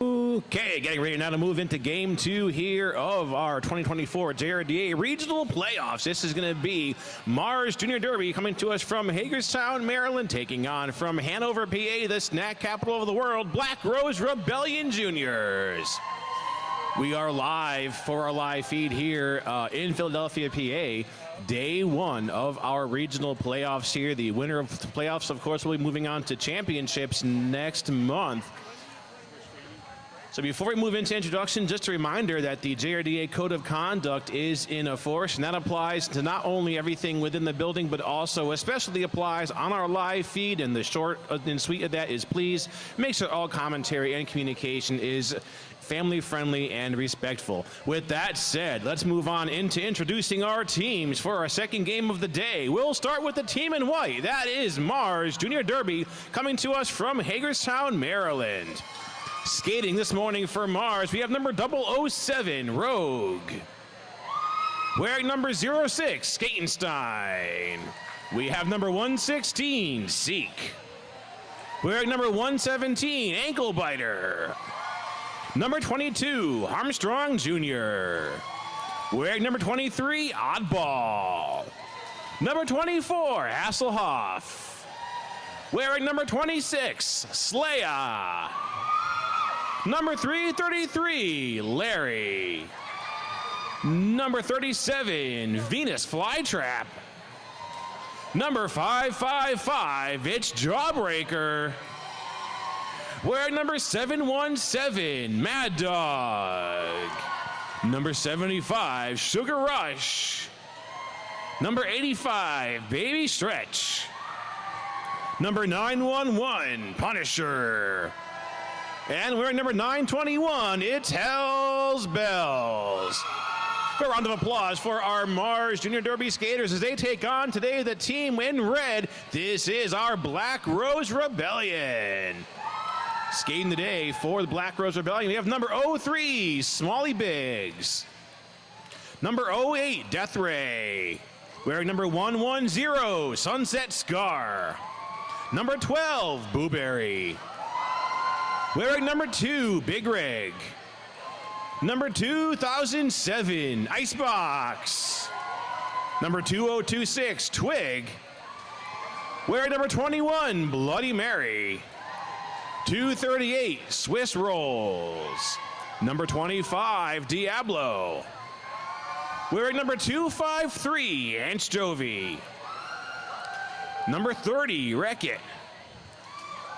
Okay, getting ready now to move into game 2 here of our 2024 JRDA Regional Playoffs. This is going to be Mars Junior Derby coming to us from Hagerstown, Maryland, taking on from Hanover, PA, the snack capital of the world, Black Rose Rebellion Juniors. We are live for our live feed here in Philadelphia, PA. Day 1 of our regional playoffs here. The winner of the playoffs, of course, will be moving on to championships next month. So before we move into introduction, just a reminder that the JRDA Code of Conduct is in force, and that applies to not only everything within the building, but also especially applies on our live feed. And the short and sweet of that is please make sure all commentary and communication is family-friendly and respectful. With that said, let's move on into introducing our teams for our second game of the day. We'll start with the team in white. That is Mars Junior Derby coming to us from Hagerstown, Maryland. Skating this morning for Mars, we have number 007, Rogue. Wearing number 06, Skatenstein. We have number 116, Seek. Wearing number 117, Ankle Biter. Number 22, Armstrong Jr. Wearing number 23, Oddball. Number 24, Hasselhoff. Wearing number 26, Slaya. Number 333, Larry. Number 37, Venus Flytrap. Number 555, it's Jawbreaker. Wearing number 717, Mad Dog. Number 75, Sugar Rush. Number 85, Baby Stretch. Number 911, Punisher. And we're at number 921, it's Hell's Bells. A round of applause for our Mars Junior Derby skaters as they take on today the team in red. This is our Black Rose Rebellion. Skating the day for the Black Rose Rebellion, we have number 03, Smalley Biggs. Number 08, Death Ray. Wearing number 110, Sunset Scar. Number 12, Booberry. Wearing number 2, Big Rig. Number 2007, Icebox. Number 2026, Twig. Wearing number 21, Bloody Mary. 238, Swiss Rolls. Number 25, Diablo. Wearing number 253, Anchovy. Number 30, Wreck-It.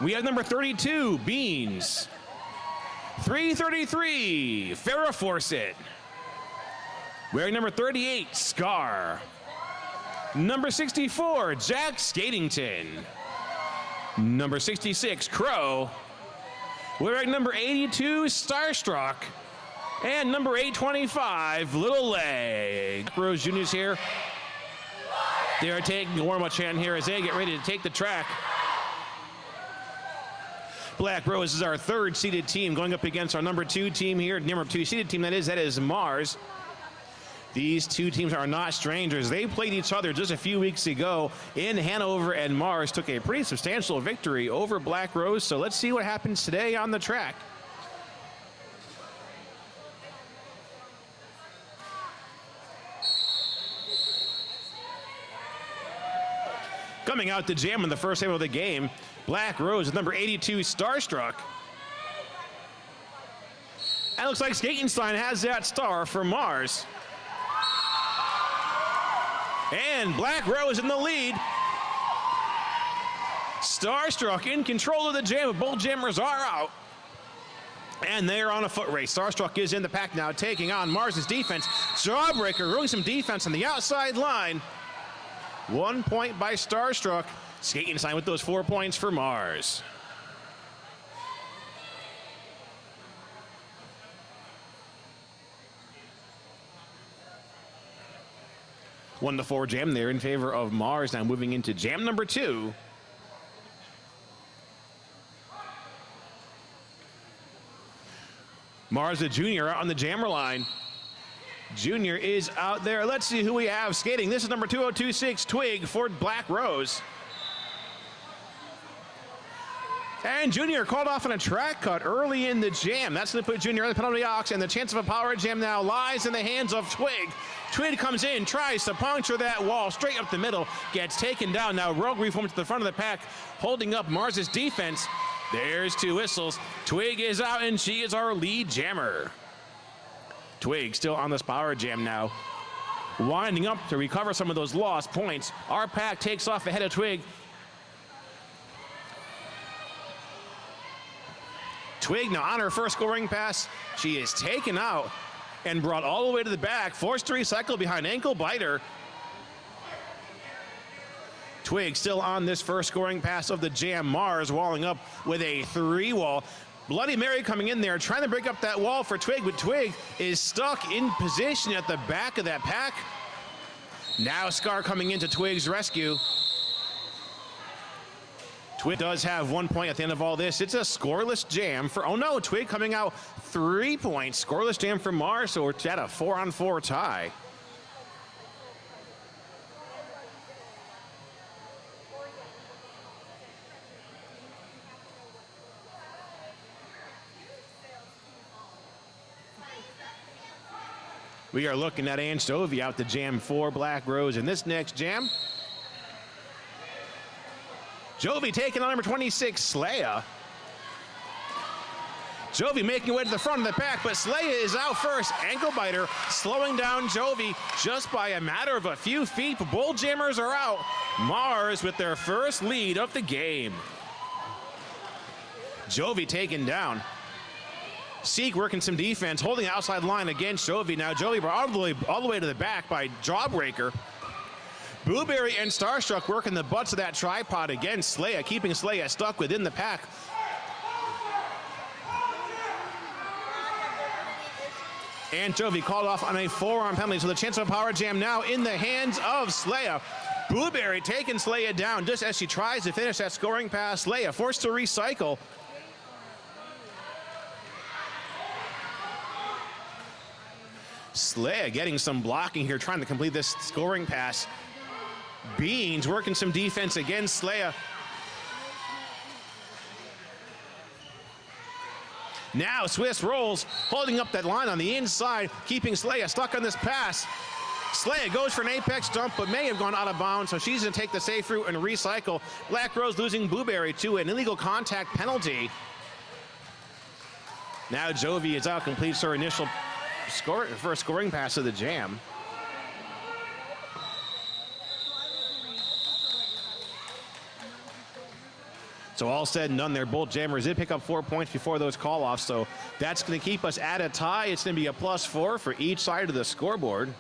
We have number 32, Beans. 333, Farrah Fawcett. Wearing number 38, Scar. Number 64, Jack Skatington. Number 66, Crow. Wearing number 82, Starstruck. And number 825, Little Leg. Rose Juniors here. They are taking a warm-up chant here as they get ready to take the track. Black Rose is our third seeded team going up against our number 2 team here. Number 2 seeded team, that is Mars. These two teams are not strangers. They played each other just a few weeks ago in Hanover, and Mars took a pretty substantial victory over Black Rose. So let's see what happens today on the track. Coming out to jam in the first half of the game, Black Rose with number 82, Starstruck. And it looks like Skatenstein has that star for Mars. And Black Rose in the lead. Starstruck in control of the jam, but both jammers are out. And they're on a foot race. Starstruck is in the pack now, taking on Mars's defense. Jawbreaker really some defense on the outside line. 1 point by Starstruck. Skatenstein with those 4 points for Mars. One to 4 jam there in favor of Mars. Now moving into jam number 2. Mars, the junior, out on the jammer line. Junior is out there. Let's see who we have skating. This is number 2026, Twig for Black Rose. And Junior called off on a track cut early in the jam. That's going to put Junior on the penalty box, and the chance of a power jam now lies in the hands of Twig. Twig comes in, tries to puncture that wall straight up the middle, gets taken down. Now Rogue reforms to the front of the pack, holding up Mars's defense. There's 2 whistles. Twig is out, and she is our lead jammer. Twig still on this power jam now, winding up to recover some of those lost points. Our pack takes off ahead of Twig. Twig now on her first scoring pass. She is taken out and brought all the way to the back, forced to recycle behind ankle biter. Twig still on this first scoring pass of the jam. Mars walling up with a 3-wall. Bloody Mary coming in there, trying to break up that wall for Twig, but Twig is stuck in position at the back of that pack. Now Scar coming into Twig's rescue. Twig does have 1 point at the end of all this. It's a scoreless jam for, oh no, Twig coming out 3 points. Scoreless jam for Mars, so we're at a 4-on-4 tie. We are looking at Ann Stovey out the jam for Black Rose in this next jam. Jovi taking on number 26, Slaya. Jovi making way to the front of the pack, but Slaya is out first. Ankle biter slowing down Jovi just by a matter of a few feet. Bull jammers are out. Mars with their first lead of the game. Jovi taken down. Seek working some defense, holding the outside line against Jovi. Now Jovi brought all the way to the back by Jawbreaker. Blueberry and Starstruck working the butts of that tripod against Slaya, keeping Slaya stuck within the pack. And Jovi called off on a 4-arm penalty, so the chance of a power jam now in the hands of Slaya. Blueberry taking Slaya down just as she tries to finish that scoring pass. Slaya forced to recycle. Slaya getting some blocking here, trying to complete this scoring pass. Beans working some defense against Slaya. Now Swiss rolls, holding up that line on the inside, keeping Slaya stuck on this pass. Slaya goes for an apex dump, but may have gone out of bounds, so she's going to take the safe route and recycle. Black Rose losing Blueberry to an illegal contact penalty. Now Jovi is out, completes her initial first scoring pass of the jam. So all said and done there, both jammers did pick up 4 points before those call-offs, so that's going to keep us at a tie. It's going to be a +4 for each side of the scoreboard.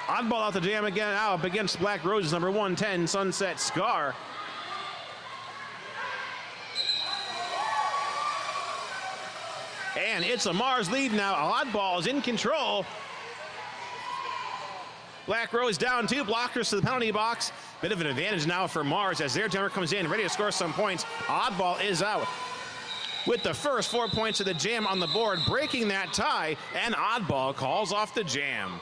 Oddball out the jam again, out up against Black Rose's number 110, Sunset Scar. And it's a Mars lead now. Oddball is in control. Black Rose down 2 blockers to the penalty box. Bit of an advantage now for Mars as their jammer comes in, ready to score some points. Oddball is out with the first 4 points of the jam on the board, breaking that tie, and Oddball calls off the jam.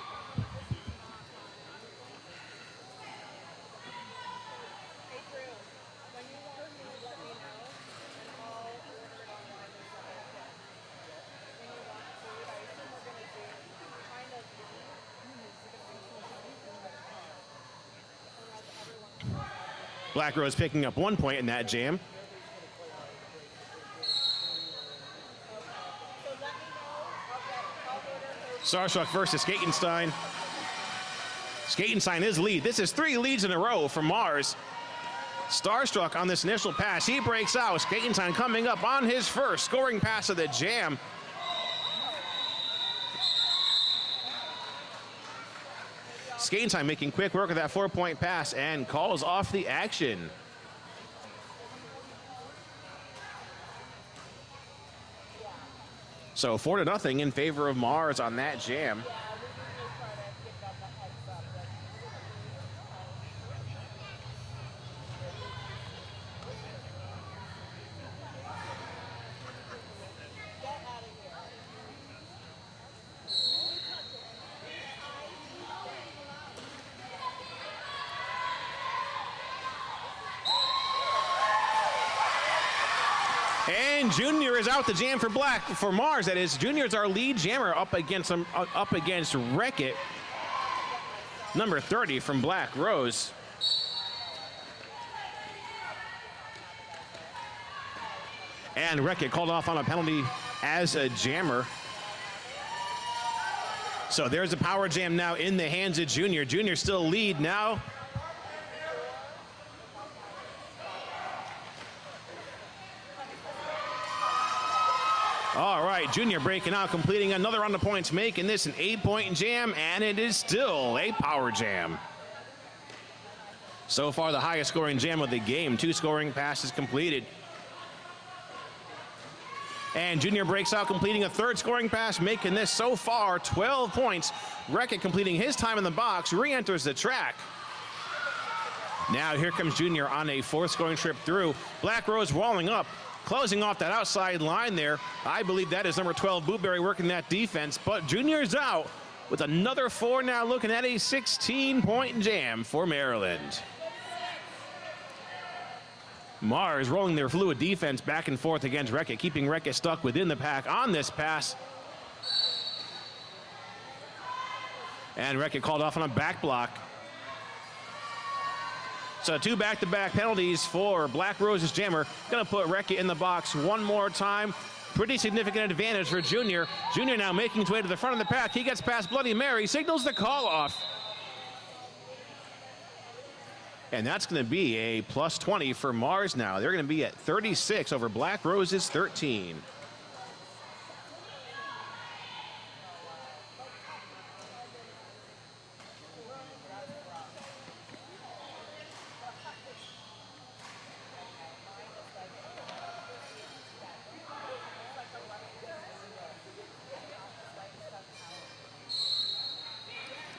Black Rose picking up 1 point in that jam. Starstruck versus Skatenstein. Skatenstein is lead. This is 3 leads in a row for Mars. Starstruck on this initial pass. He breaks out. Skatenstein coming up on his first scoring pass of the jam. Skatenstein making quick work of that 4-point pass and calls off the action. So 4-0 in favor of Mars on that jam. And Junior is out the jam for for Mars. That is, Junior's our lead jammer up against Wreck-It. Number 30 from Black Rose. And Wreck-It called off on a penalty as a jammer. So there's a power jam now in the hands of Junior. Junior still lead now. All right, Junior breaking out, completing another round of points, making this an 8-point jam, and it is still a power jam. So far, the highest scoring jam of the game. 2 scoring passes completed. And Junior breaks out, completing a 3rd scoring pass, making this so far 12 points. Wreck-It completing his time in the box, re-enters the track. Now here comes Junior on a 4th scoring trip through. Black Rose walling up, closing off that outside line there. I believe that is number 12, Blueberry, working that defense, but Junior's out with another 4 now, looking at a 16-point jam for Maryland. Mars rolling their fluid defense back and forth against Wreck-It, keeping Wreck-It stuck within the pack on this pass. And Wreck-It called off on a back block. So 2 back-to-back penalties for Black Rose's jammer. Gonna put Wreck-It in the box one more time. Pretty significant advantage for Junior. Junior now making his way to the front of the pack. He gets past Bloody Mary, signals the call off. And that's going to be a plus 20 for Mars now. They're going to be at 36 over Black Rose's 13.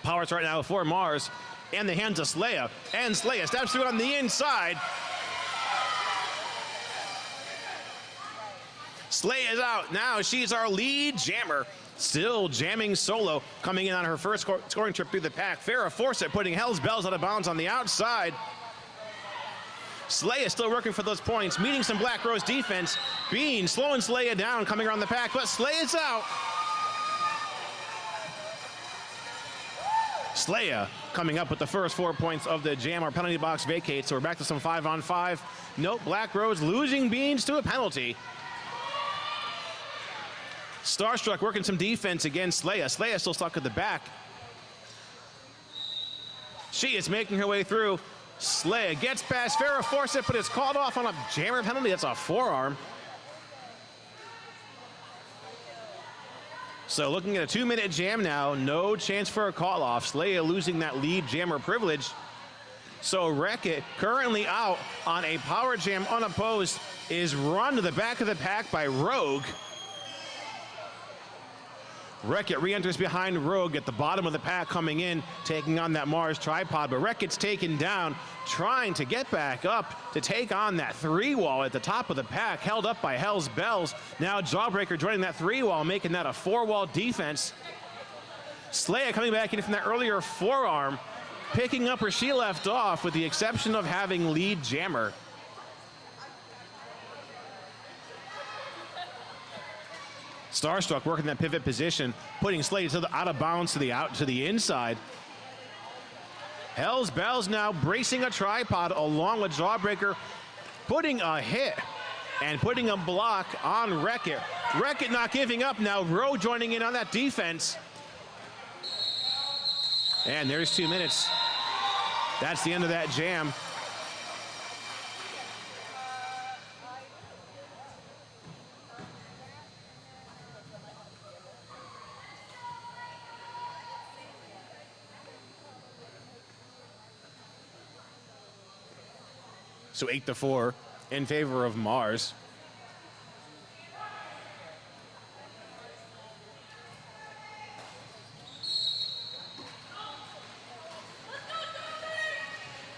Powers right now for Mars. And the hands of Slaya. And Slaya steps through on the inside. Slaya is out. Now she's our lead jammer. Still jamming solo. Coming in on her first scoring trip through the pack. Farrah Fawcett putting Hell's Bells out of bounds on the outside. Slaya still working for those points. Meeting some Black Rose defense. Bean slowing Slaya down, coming around the pack. But Slaya's out. Slaya coming up with the first 4 points of the jam. Our penalty box vacates, so we're back to some 5-on-5. Nope, Black Rose losing Beans to a penalty. Starstruck working some defense against Slaya. Slaya still stuck at the back. She is making her way through. Slaya gets past Farrah Fawcett, but it's called off on a jammer penalty. That's a forearm. So looking at a 2-minute jam now, no chance for a call-off. Slaya losing that lead jammer privilege. So Wreck-It, currently out on a power jam unopposed, is run to the back of the pack by Rogue. Wreck-It re-enters behind Rogue at the bottom of the pack, coming in, taking on that Mars tripod, but Wreck-It's taken down, trying to get back up to take on that 3-wall at the top of the pack, held up by Hell's Bells. Now Jawbreaker joining that 3-wall, making that a 4-wall defense. Slaya coming back in from that earlier forearm, picking up where she left off, with the exception of having lead jammer. Starstruck working that pivot position, putting Slaya to the out of bounds to the inside. Hell's Bells now bracing a tripod along with Jawbreaker, putting a hit and putting a block on Wreck-It. Wreck-It not giving up now. Rowe joining in on that defense. And there's 2 minutes. That's the end of that jam. So 8-4 in favor of Mars.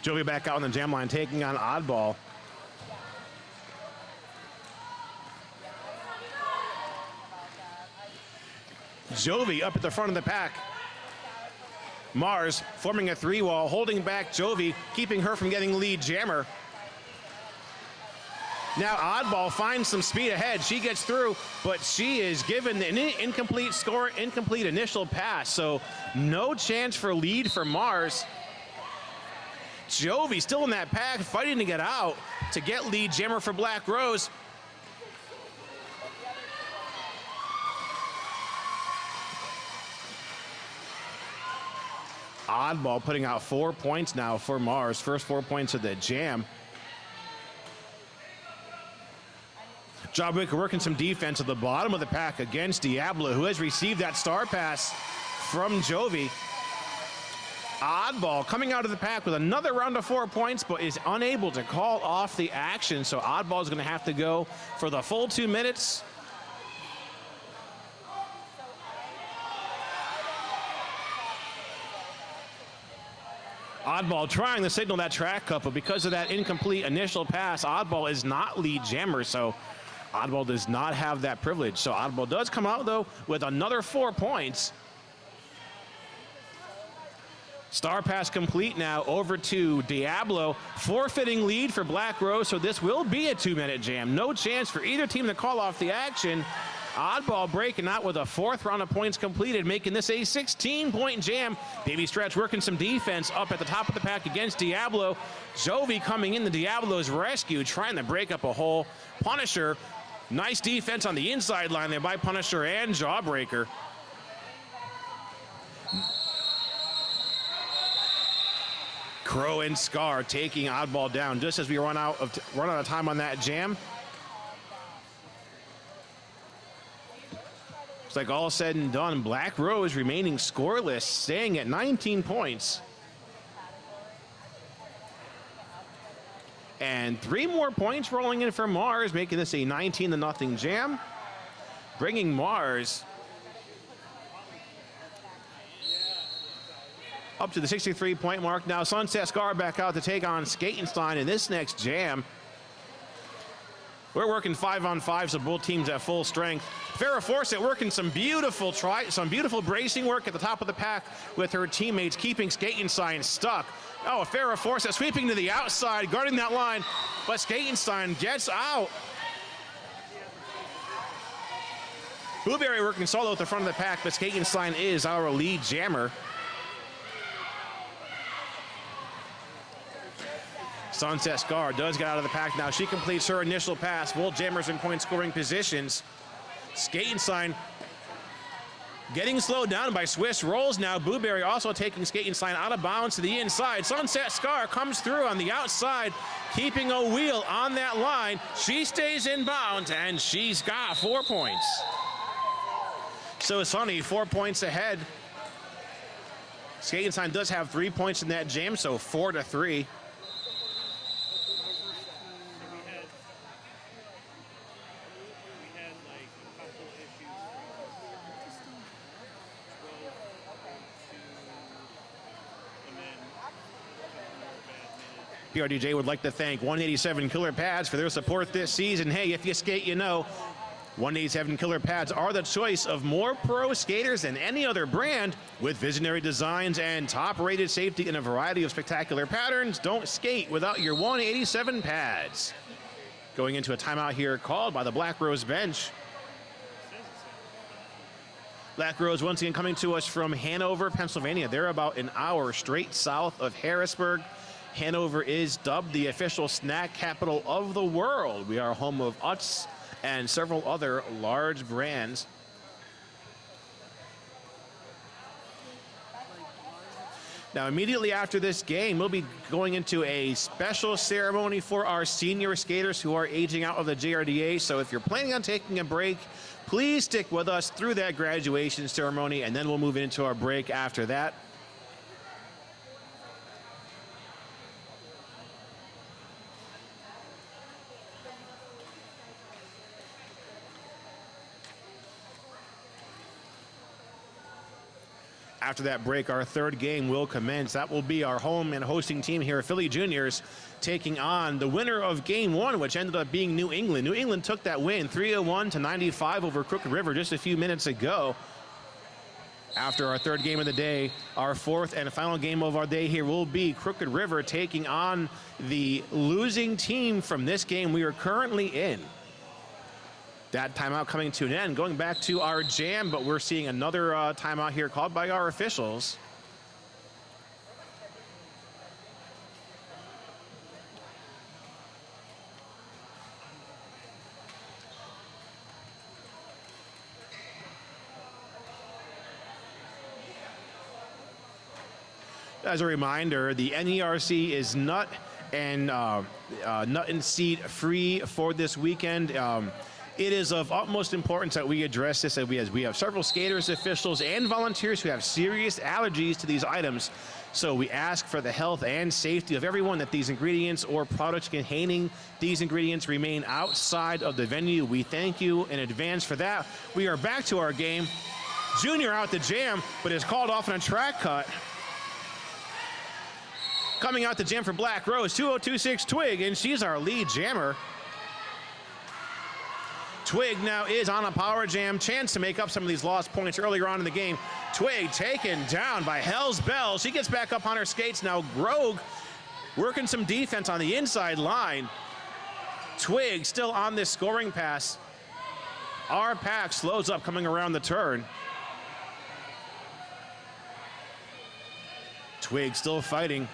Jovi back out on the jam line, taking on Oddball. Jovi up at the front of the pack. Mars forming a 3-wall, holding back Jovi, keeping her from getting lead jammer. Now Oddball finds some speed ahead. She gets through, but she is given an incomplete initial pass. So no chance for lead for Mars. Jovi still in that pack, fighting to get out to get lead jammer for Black Rose. Oddball putting out 4 points now for Mars. First 4 points of the jam. Jawbreaker working some defense at the bottom of the pack against Diablo, who has received that star pass from Jovi. Oddball coming out of the pack with another round of 4 points, but is unable to call off the action. So Oddball is going to have to go for the full 2 minutes. Oddball trying to signal that track cut, but because of that incomplete initial pass, Oddball is not lead jammer, so Oddball does not have that privilege. So Oddball does come out, though, with another 4 points. Star pass complete now over to Diablo, forfeiting lead for Black Rose, so this will be a 2-minute jam. No chance for either team to call off the action. Oddball breaking out with a 4th round of points completed, making this a 16-point jam. Baby Stretch working some defense up at the top of the pack against Diablo. Jovi coming in the Diablo's rescue, trying to break up a hole. Punisher, nice defense on the inside line there by Punisher and Jawbreaker. Crow and Scar taking Oddball down just as we run out of time on that jam. It's like all said and done, Black Rose remaining scoreless, staying at 19 points. And 3 more points rolling in for Mars, making this a 19-0 jam, bringing Mars up to the 63-point mark. Now Sunset Scar back out to take on Skatenstein in this next jam. We're working 5-on-5, so both teams at full strength. Farrah Fawcett working some beautiful bracing work at the top of the pack with her teammates, keeping Skatenstein stuck. Oh, Farrah Fawcett sweeping to the outside, guarding that line, but Skatenstein gets out. Blueberry working solo at the front of the pack, but Skatenstein is our lead jammer. Sunset Scar does get out of the pack now. She completes her initial pass. Both jammers in point scoring positions. Skatenstein getting slowed down by Swiss rolls now. Blueberry also taking Skatenstein out of bounds to the inside. Sunset Scar comes through on the outside, keeping a wheel on that line. She stays in bounds, and she's got 4 points. So Sunny 4 points ahead. Skatenstein does have 3 points in that jam, so 4-3. PRDJ would like to thank 187 Killer Pads for their support this season. Hey, if you skate, you know, 187 Killer Pads are the choice of more pro skaters than any other brand, with visionary designs and top-rated safety in a variety of spectacular patterns. Don't skate without your 187 pads. Going into a timeout here called by the Black Rose bench. Black Rose once again coming to us from Hanover, Pennsylvania. They're about an hour straight south of Harrisburg. Hanover is dubbed the official snack capital of the world. We are home of Utz and several other large brands. Now, immediately after this game, we'll be going into a special ceremony for our senior skaters who are aging out of the JRDA. So if you're planning on taking a break, please stick with us through that graduation ceremony, and then we'll move into our break after that. After that break, our third game will commence. That will be our home and hosting team here, Philly Juniors, taking on the winner of Game 1, which ended up being New England. New England took that win, 301-95 over Crooked River just a few minutes ago. After our third game of the day, our fourth and final game of our day here will be Crooked River taking on the losing team from this game we are currently in. That timeout coming to an end, going back to our jam, but we're seeing another timeout here called by our officials. As a reminder, the NERC is nut and seed free for this weekend. It is of utmost importance that we address this, as we have several skaters, officials, and volunteers who have serious allergies to these items. So we ask for the health and safety of everyone that these ingredients or products containing these ingredients remain outside of the venue. We thank you in advance for that. We are back to our game. Junior out the jam, but is called off on a track cut. Coming out the jam for Black Rose, 2026 Twig, and she's our lead jammer. Twig now is on a power jam, chance to make up some of these lost points earlier on in the game. Twig taken down by Hell's Bell. She gets back up on her skates now. Rogue working some defense on the inside line. Twig still on this scoring pass. Our pack slows up coming around the turn. Twig still fighting.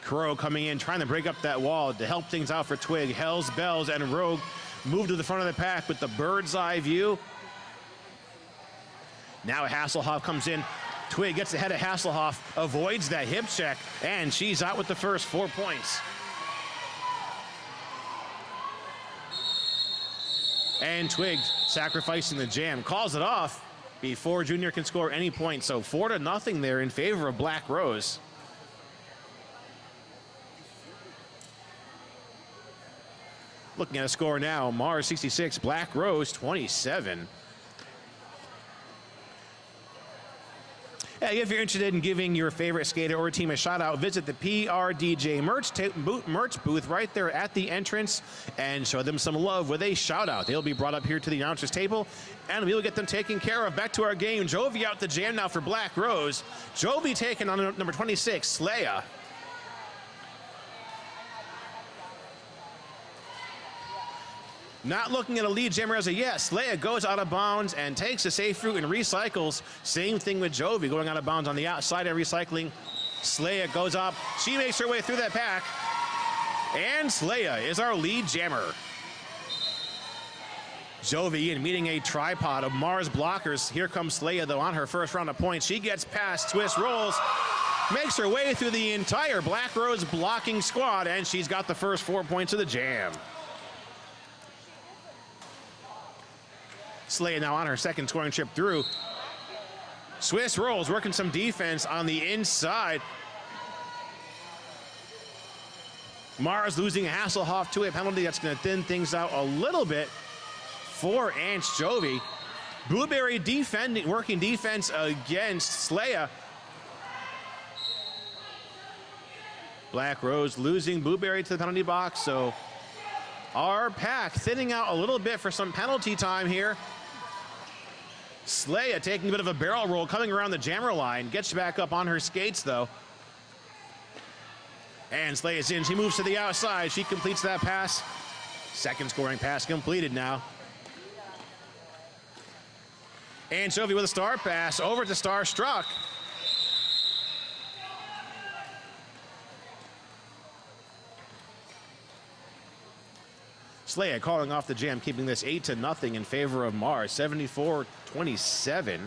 Crow coming in, trying to break up that wall to help things out for Twig. Hells, Bells, and Rogue move to the front of the pack with the bird's eye view. Now Hasselhoff comes in. Twig gets ahead of Hasselhoff, avoids that hip check, and she's out with the first 4 points. And Twig sacrificing the jam, calls it off before Junior can score any points. So 4-0 there in favor of Black Rose. Looking at a score now, Mars 66, Black Rose 27. Hey, if you're interested in giving your favorite skater or team a shout out, visit the PRDJ merch booth right there at the entrance and show them some love with a shout out. They'll be brought up here to the announcer's table and we'll get them taken care of. Back to our game. Jovi out the jam now for Black Rose. Jovi taking on number 26, Slaya. Not looking at a lead jammer as a yes. Slaya goes out of bounds and takes a safe route and recycles. Same thing with Jovi going out of bounds on the outside and recycling. Slaya goes up. She makes her way through that pack. And Slaya is our lead jammer. Jovi in meeting a tripod of Mars blockers. Here comes Slaya though on her first round of points. She gets past, twist, rolls, makes her way through the entire Black Rose blocking squad, and she's got the first 4 points of the jam. Slaya now on her second scoring trip through. Swiss rolls, working some defense on the inside. Mars losing Hasselhoff to a penalty that's going to thin things out a little bit for Ants Jovi. Blueberry working defense against Slaya. Black Rose losing Blueberry to the penalty box, so our pack thinning out a little bit for some penalty time here. Slaya taking a bit of a barrel roll, coming around the jammer line, gets back up on her skates though. And Slaya's in, she moves to the outside, she completes that pass. Second scoring pass completed now. And Jovi with a star pass over to Starstruck. Slaya calling off the jam, keeping this 8-0 in favor of Mars, 74-27.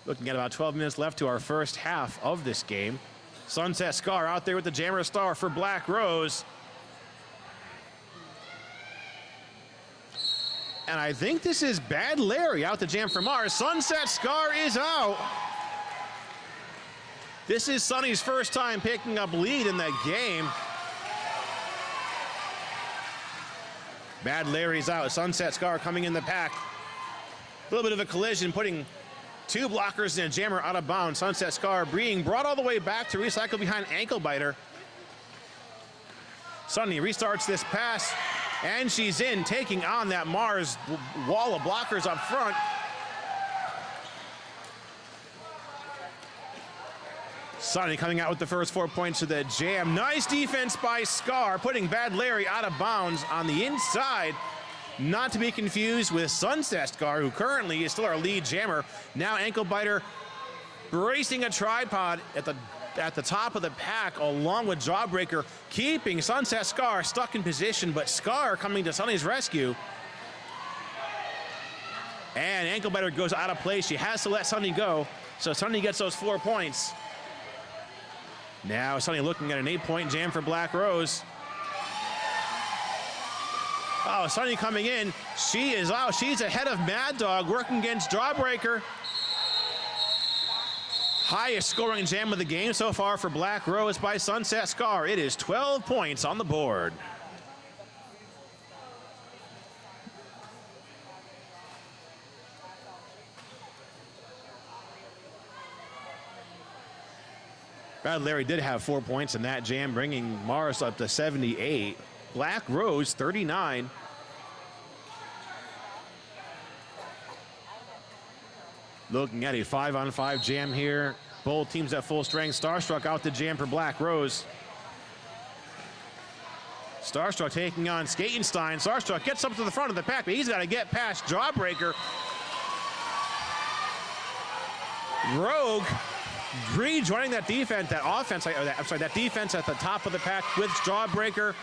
Looking at about 12 minutes left to our first half of this game. Sunset Scar out there with the jammer star for Black Rose. And I think this is Bad Larry out the jam for Mars. Sunset Scar is out. This is Sonny's first time picking up lead in the game. Bad Larry's out. Sunset Scar coming in the pack. A little bit of a collision, putting two blockers and a jammer out of bounds. Sunset Scar being brought all the way back to recycle behind Ankle Biter. Sunny restarts this pass, and she's in, taking on that Mars wall of blockers up front. Sunny coming out with the first 4 points to the jam. Nice defense by Scar, putting Bad Larry out of bounds on the inside. Not to be confused with Sunset Scar, who currently is still our lead jammer. Now Ankle Biter bracing a tripod at the top of the pack along with Jawbreaker, keeping Sunset Scar stuck in position, but Scar coming to Sunny's rescue. And Ankle Biter goes out of place. She has to let Sunny go, so Sunny gets those 4 points. Now Sunny looking at an 8-point jam for Black Rose. Oh, Sunny coming in. She is out. She's ahead of Mad Dog, working against Jawbreaker. Highest scoring jam of the game so far for Black Rose by Sunset Scar. It is 12 points on the board. Bad Larry did have 4 points in that jam, bringing Mars up to 78. Black Rose, 39. Looking at a 5-on-5 jam here. Both teams at full strength. Starstruck out the jam for Black Rose. Starstruck taking on Skatenstein. Starstruck gets up to the front of the pack, but he's got to get past Jawbreaker. Rogue rejoining that defense, that defense at the top of the pack with Jawbreaker.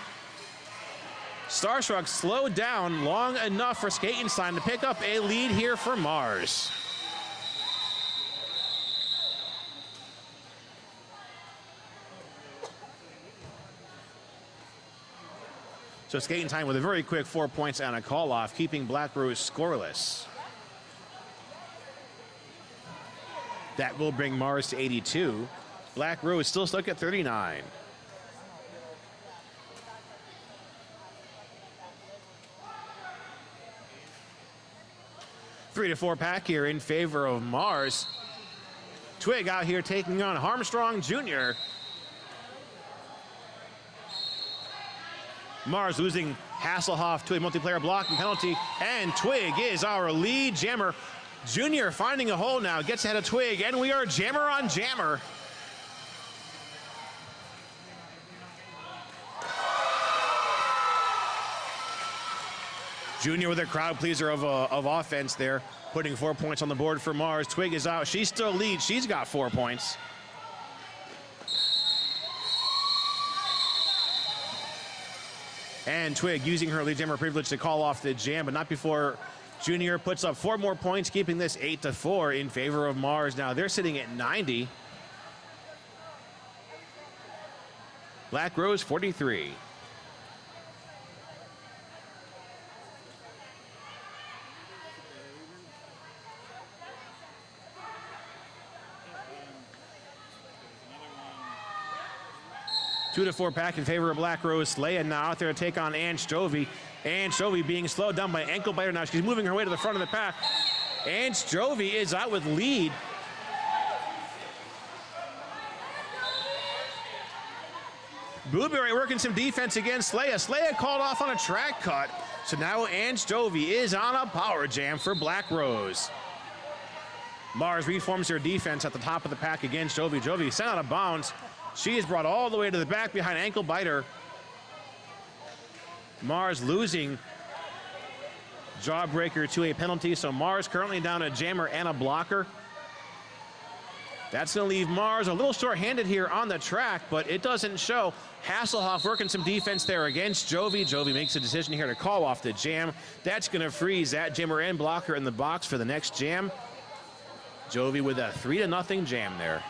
Starstruck slowed down long enough for Skatenstein to pick up a lead here for Mars. So Skatenstein with a very quick 4 points and a call-off, keeping Black Rose scoreless. That will bring Mars to 82. Black Rose still stuck at 39. Three to 4 pack here in favor of Mars. Twig out here taking on Armstrong Jr. Mars losing Hasselhoff to a multiplayer blocking penalty, and Twig is our lead jammer. Junior finding a hole now, gets ahead of Twig, and we are jammer on jammer. Junior with a crowd pleaser of offense there, putting 4 points on the board for Mars. Twig is out, she still leads, she's got 4 points. And Twig using her lead jammer privilege to call off the jam, but not before Junior puts up 4 more points, keeping this 8-4 in favor of Mars. Now they're sitting at 90. Black Rose 43. Two to 4 pack in favor of Black Rose. Leia now out there to take on Anchovy. Anchovy being slowed down by Ankle Biter now. She's moving her way to the front of the pack. Anchovy is out with lead. Blueberry working some defense against Leia. Leia called off on a track cut. So now Anchovy is on a power jam for Black Rose. Mars reforms her defense at the top of the pack against Jovi. Jovi sent out of bounds. She is brought all the way to the back behind Ankle Biter. Mars losing Jawbreaker to a penalty, so Mars currently down a jammer and a blocker. That's going to leave Mars a little short-handed here on the track, but it doesn't show. Hasselhoff working some defense there against Jovi. Jovi makes a decision here to call off the jam. That's going to freeze that jammer and blocker in the box for the next jam. Jovi with a 3-0 jam there.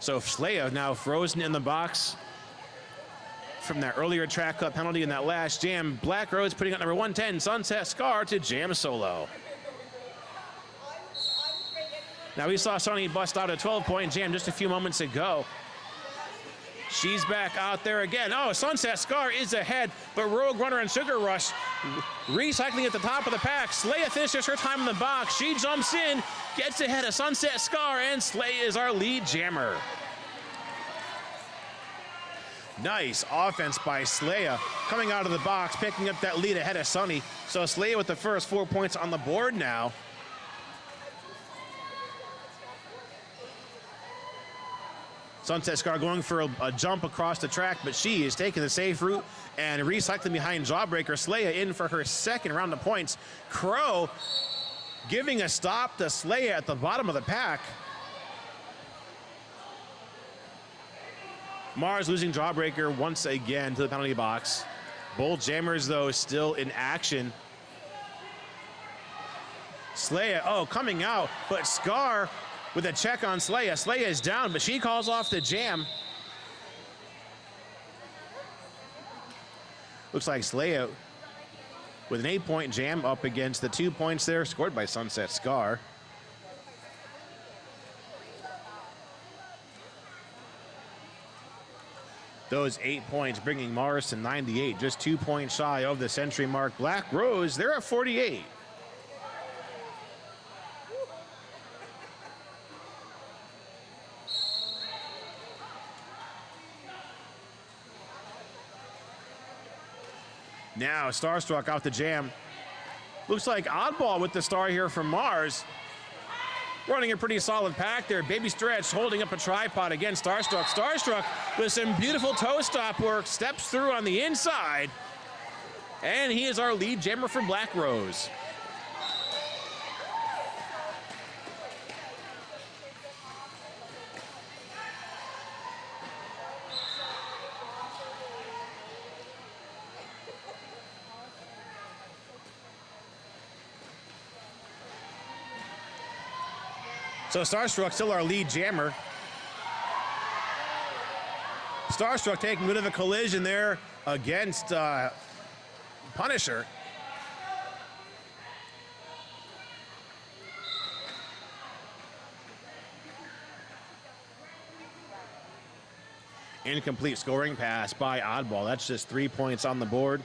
So Leia now frozen in the box from that earlier track cut penalty in that last jam. Black Rose putting up number 110, Sunset Scar, to jam solo. Now we saw Sunny bust out a 12-point jam just a few moments ago. She's back out there again. Oh, Sunset Scar is ahead, but Rogue Runner and Sugar Rush recycling at the top of the pack. Slaya finishes her time in the box. She jumps in, gets ahead of Sunset Scar, and Slaya is our lead jammer. Nice offense by Slaya, coming out of the box, picking up that lead ahead of Sunny. So Slaya with the first 4 points on the board now. Sunset Scar going for a jump across the track, but she is taking the safe route and recycling behind Jawbreaker. Slaya in for her second round of points. Crow giving a stop to Slaya at the bottom of the pack. Mars losing Jawbreaker once again to the penalty box. Both jammers, though, still in action. Slaya, oh, coming out, but Scar with a check on Slaya. Slaya is down, but she calls off the jam. Looks like Slaya with an 8-point jam up against the 2 points there scored by Sunset Scar. Those 8 points bringing Mars to 98, just 2 points shy of the century mark. Black Rose, they're at 48. Now Starstruck out the jam. Looks like Oddball with the star here from Mars. Running a pretty solid pack there. Baby Stretch holding up a tripod against Starstruck. Starstruck with some beautiful toe stop work, steps through on the inside. And he is our lead jammer for Black Rose. So Starstruck still our lead jammer. Starstruck taking a bit of a collision there against Punisher. Incomplete scoring pass by Oddball. That's just 3 points on the board.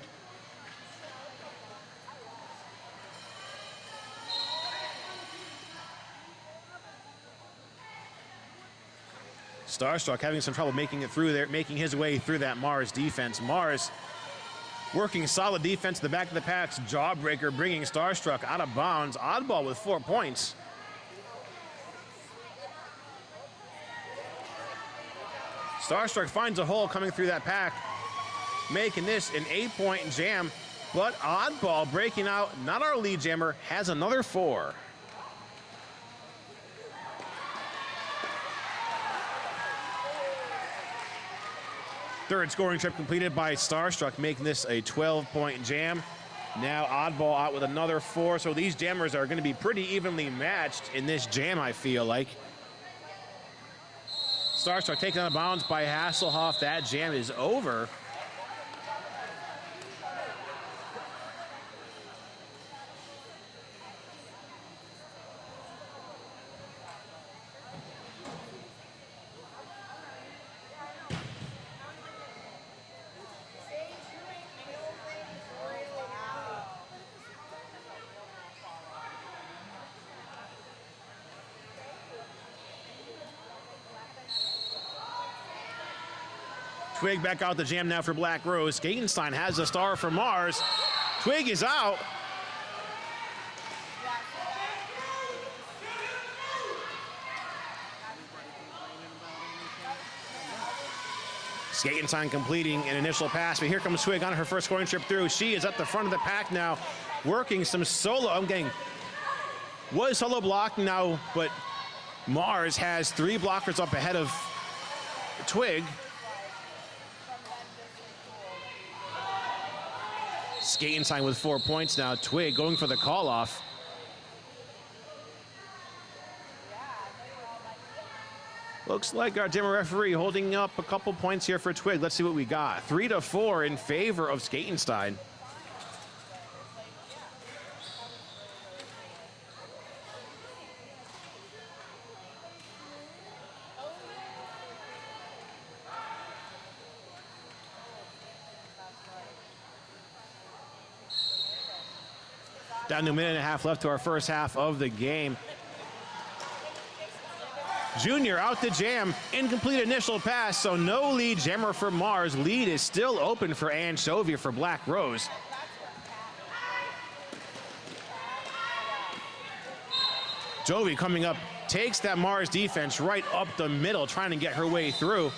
Starstruck having some trouble making it through there, making his way through that Mars defense. Mars working solid defense at the back of the packs. Jawbreaker bringing Starstruck out of bounds. Oddball with 4 points. Starstruck finds a hole coming through that pack, making this an 8-point jam. But Oddball breaking out, not our lead jammer, has another 4. Third scoring trip completed by Starstruck, making this a 12-point jam. Now Oddball out with another 4, so these jammers are going to be pretty evenly matched in this jam, I feel like. Starstruck taken out of bounds by Hasselhoff. That jam is over. Twig back out the jam now for Black Rose. Gatenstein has a star for Mars. Twig is out. Gatenstein completing an initial pass, but here comes Twig on her first scoring trip through. She is at the front of the pack now, working some solo. Was solo blocking now, but Mars has 3 blockers up ahead of Twig. Gatenstein with 4 points now. Twig going for the call-off. Looks like our jammer referee holding up a couple points here for Twig. Let's see what we got. 3-4 in favor of Gatenstein. Down to a minute and a half left to our first half of the game. Junior out the jam, incomplete initial pass, so no lead jammer for Mars. Lead is still open for Anchovy for Black Rose. Jovi coming up, takes that Mars defense right up the middle, trying to get her way through.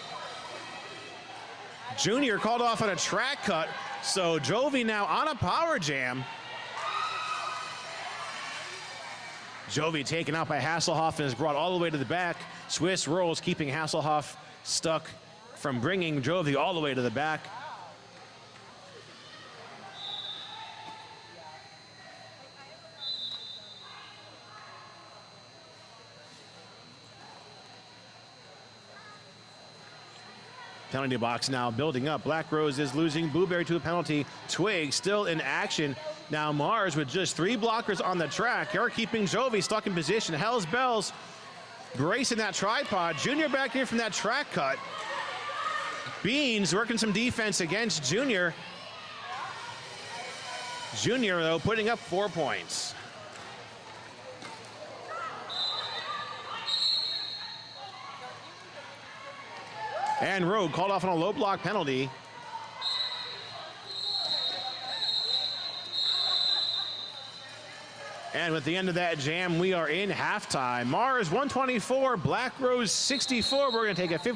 Junior called off on a track cut, so Jovi now on a power jam. Jovi taken out by Hasselhoff and is brought all the way to the back. Swiss rolls, keeping Hasselhoff stuck from bringing Jovi all the way to the back. Penalty box now building up. Black Rose is losing Blueberry to a penalty. Twig still in action. Now Mars with just 3 blockers on the track. They're keeping Jovi stuck in position. Hell's Bells bracing that tripod. Junior back here from that track cut. Beans working some defense against Junior. Junior, though, putting up 4 points. And Rogue called off on a low block penalty. And with the end of that jam, we are in halftime. Mars 124, Black Rose 64. We're going to take a 15